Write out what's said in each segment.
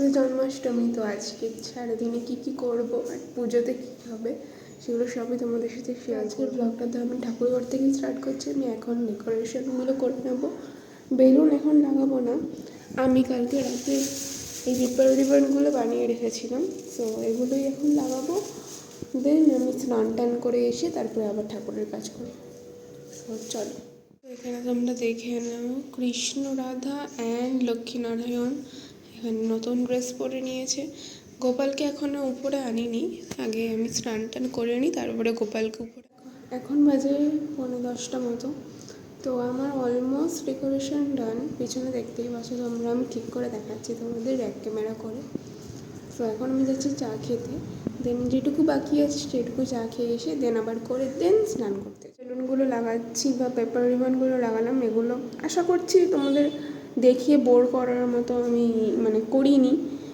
আসলে জন্মাষ্টমী, তো আজকে সারাদিনে কী কী করবো আর পুজোতে কী হবে সেগুলো সবই তোমাদের সাথে শেয়ার। আজকের ব্লগটা তো আমি ঠাকুরঘর থেকে স্টার্ট করছি। আমি এখন ডেকোরেশনগুলো করে নেবো। বেলুন এখন লাগাবো না, আমি কালকে রাতে এই রিবনগুলো বানিয়ে রেখেছিলাম, তো এগুলোই এখন লাগাবো। দেন আমি স্নান টান করে এসে তারপরে আবার ঠাকুরের কাজ করবো। তো চলো, এখানে তোমরা দেখে নাও কৃষ্ণ রাধা অ্যান্ড লক্ষ্মীনারায়ণ এখানে নতুন ড্রেস পরে নিয়েছে। গোপালকে এখনও উপরে আনিনি, আগে আমি স্নান টান করে নিই তারপরে গোপালকে উপরে। এখন বাজে 9:10 মতো, তো আমার অলমোস্ট ডেকোরেশন ডান। পিছনে দেখতেই পাচ্ছ তোমরা, আমি ঠিক করে দেখাচ্ছি তোমাদের ব্যাক ক্যামেরা করে। তো এখন আমি যাচ্ছি চা খেতে, দেন যেটুকু বাকি আছে সেটুকু চা খেয়ে এসে দেন আবার করে দেন স্নান করতে। বেলুনগুলো লাগাচ্ছি বা পেপার রিবনগুলো লাগালাম, এগুলো আশা করছি তোমাদের দেখিয়ে বোর করার মতো আমি করিনি,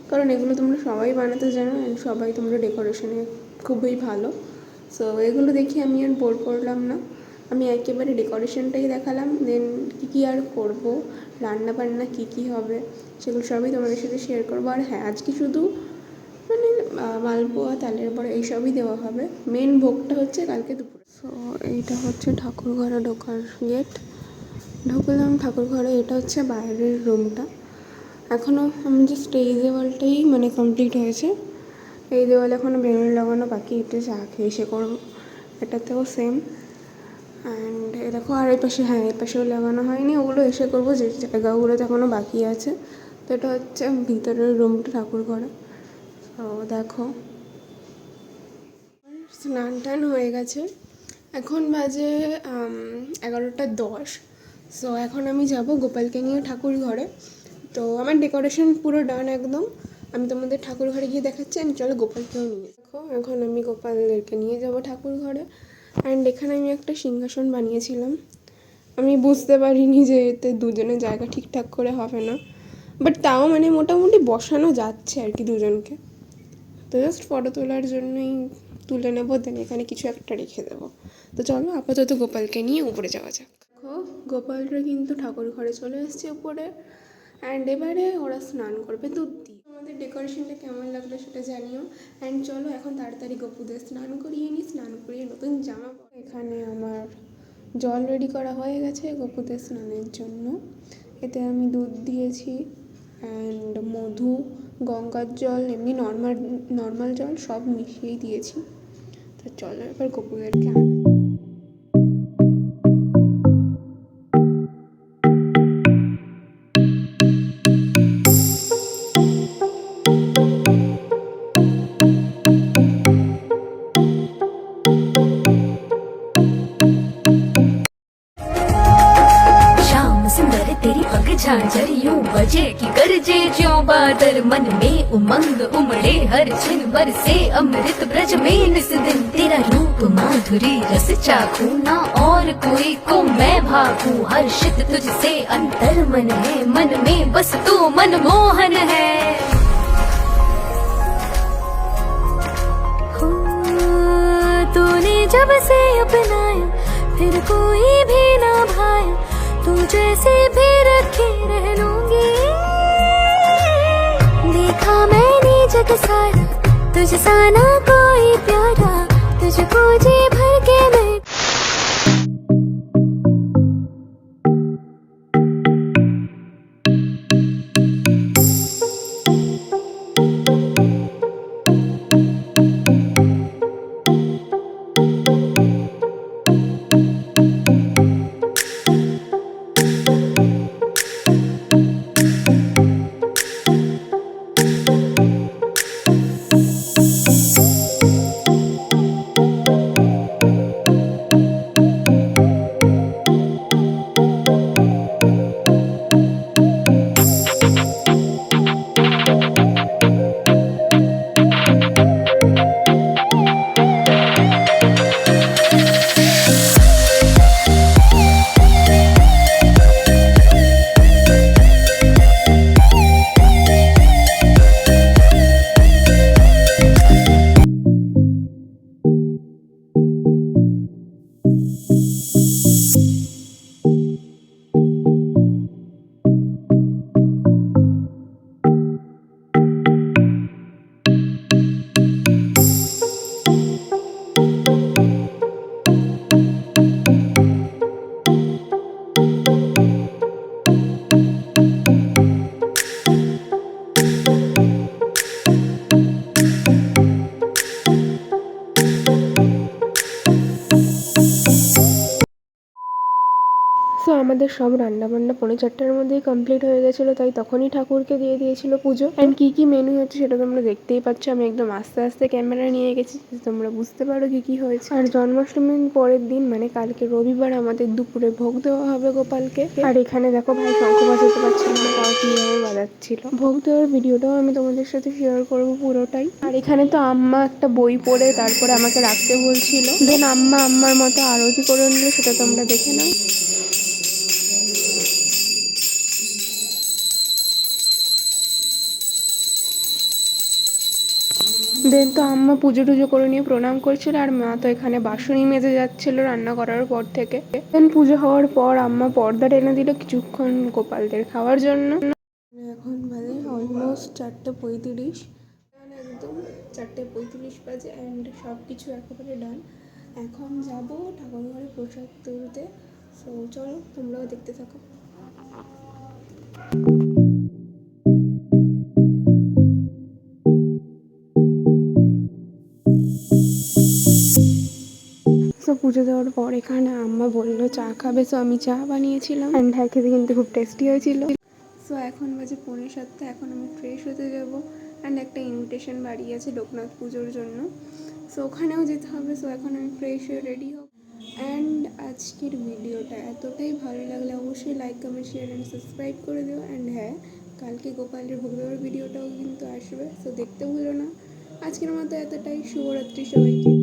কারণ এগুলো তোমরা সবাই বানাতে জানো অ্যান্ড সবাই তোমরা ডেকোরেশনে খুবই ভালো। সো এগুলো দেখে আমি আর বোর করলাম না, আমি একেবারে ডেকোরেশনটাই দেখালাম। দেন কী কী আর করবো, রান্না বান্না কী কী হবে সেগুলো সবই তোমাদের সাথে শেয়ার করবো। আর হ্যাঁ, আজকে শুধু মালপোয়া, তালের বড়া এইসবই দেওয়া হবে। মেন ভোগটা হচ্ছে কালকে দুপুরে। সো এইটা হচ্ছে ঠাকুর ঘরে ঢোকার গেট। ঢুকলাম ঠাকুর ঘরে, এটা হচ্ছে বাইরের রুমটা। এখনও আমি জাস্ট এই দেওয়ালটাই কমপ্লিট হয়েছে, এই দেওয়ালে এখনও বেলুন লাগানো বাকি, এটা চা খেয়ে এসে করবো। এটাতেও সেম। অ্যান্ড এ দেখো, আর এই পাশে, হ্যাঁ এই পাশেও লাগানো হয়নি, ওগুলো এসে করবো, যে জায়গাগুলোতে এখনও বাকি আছে। তো এটা হচ্ছে ভিতরের রুমটা ঠাকুর ঘরে। তো দেখো, স্নান টান হয়ে গেছে, এখন বাজে 11:10। সো এখন আমি যাব গোপালকে নিয়ে ঠাকুর ঘরে। তো আমার ডেকোরেশন পুরো ডান একদম, আমি তোমাদের ঠাকুর ঘরে গিয়ে দেখাচ্ছি। আমি চলো গোপালকেও নিয়ে দেখো, এখন আমি গোপালদেরকে নিয়ে যাব ঠাকুর ঘরে। অ্যান্ড এখানে আমি একটা সিংহাসন বানিয়েছিলাম, আমি বুঝতে পারিনি যে এতে দুজনের জায়গা ঠিকঠাক করে হবে না, বাট তাও মোটামুটি বসানো যাচ্ছে আর কি দুজনকে। তো জাস্ট ফটো তোলার জন্যই তুলে নেবো, দেন এখানে কিছু একটা রেখে দেবো। তো চলো আপাতত গোপালকে নিয়ে উপরে যাওয়া যাক। দেখো, গোপালরা কিন্তু ঠাকুর ঘরে চলে এসছে উপরে, অ্যান্ড এবারে ওরা স্নান করবে দুধ দিয়ে। আমাদের ডেকোরেশনটা কেমন লাগলো সেটা জানিও। অ্যান্ড চলো এখন তাড়াতাড়ি গপুদের স্নান করিয়ে নিই, স্নান করিয়ে নতুন জামা। এখানে আমার জল রেডি করা হয়ে গেছে গপুদের স্নানের জন্য। এতে আমি দুধ দিয়েছি অ্যান্ড মধু, গঙ্গার জল, এমনি নর্মাল জল সব মিশিয়েই দিয়েছি। তো চলো এবার গপুদেরকে আনা। तेरी पग झांझर यूं बजे कि गरजे ज्यों बादल, मन में उमंग उमड़े हर छिन बरसे अमृत ब्रज में निस दिन, तेरा रूप माधुरी रस चाखू ना और कोई को मैं भागू, हर्षित तुझसे अंतर मन है, मन में बस तू मनमोहन है। तूने जब से अपनाया फिर कोई भी ना भाया, तू जैसे भी रखे रह लूंगी। देखा मैंने जग सारा, तुझ सा ना कोई प्यारा, तुझको जी भर के मैं। আমাদের সব রান্নাবান্না 4:30টার মধ্যেই কমপ্লিট হয়ে গেছিলো, তাই তখনই ঠাকুরকে দিয়ে দিয়েছিল পুজো। অ্যান্ড কী কী মেনু হচ্ছে সেটা তোমরা দেখতেই পাচ্ছ। আমি একদম আস্তে আস্তে ক্যামেরা নিয়ে গেছি যাতে তোমরা বুঝতে পারো কী কী হয়েছে। আর জন্মাষ্টমীর পরের দিন মানে কালকে রবিবার আমাদের দুপুরে ভোগ দেওয়া হবে গোপালকে। আর এখানে দেখো ভাই শঙ্খ বাজাতে পারছিল না, তাও কীভাবে বাজাচ্ছিল। ভোগ দেওয়ার ভিডিওটাও আমি তোমাদের সাথে শেয়ার করবো পুরোটাই। আর এখানে তো আম্মা একটা বই পড়ে তারপরে আমাকে রাখতে বলছিল, দেন আম্মা আম্মার মতো আরতি করে নিল, সেটা তোমরা দেখে নাও। দেন তো আম্মা পুজো টুজো করে নিয়ে প্রণাম করছিল, আর মা তো এখানে বাসনই মেজে যাচ্ছিল রান্না করার পর থেকে। দেন পুজো হওয়ার পর আম্মা পর্দা টেনে দিল কিছুক্ষণ গোপালদের খাওয়ার জন্য। এখন বাজে অলমোস্ট 4:35, একদম 4:35 বাজে অ্যান্ড সব কিছু একেবারে ডান। এখন যাব ঠাকুর ঘরে প্রসাদ তুলতে। সো চলো তোমরাও দেখতে থাকো। সো পুজো দেওয়ার পর এখানে আম্মা বললো চা খাবে, সো আমি চা বানিয়েছিলাম অ্যান্ড হ্যাঁ খেতে কিন্তু খুব টেস্টি হয়েছিল। সো এখন বাজে 6:45, এখন আমি ফ্রেশ হতে যাব অ্যান্ড একটা ইনভিটেশন বাড়ি আছে লোকনাথ পুজোর জন্য, সো ওখানেও যেতে হবে। সো এখন আমি ফ্রেশ হয়ে রেডি হব। অ্যান্ড আজকের ভিডিওটা এতটাই ভালো লাগলে অবশ্যই like comment share and subscribe করে দিও। অ্যান্ড হ্যাঁ, কালকে গোপালের ভোগ দেওয়ার ভিডিওটাও কিন্তু আসবে, সো দেখতে ভুলো না। আজকের মতো এতটাই। শুভরাত্রি সবাইকে।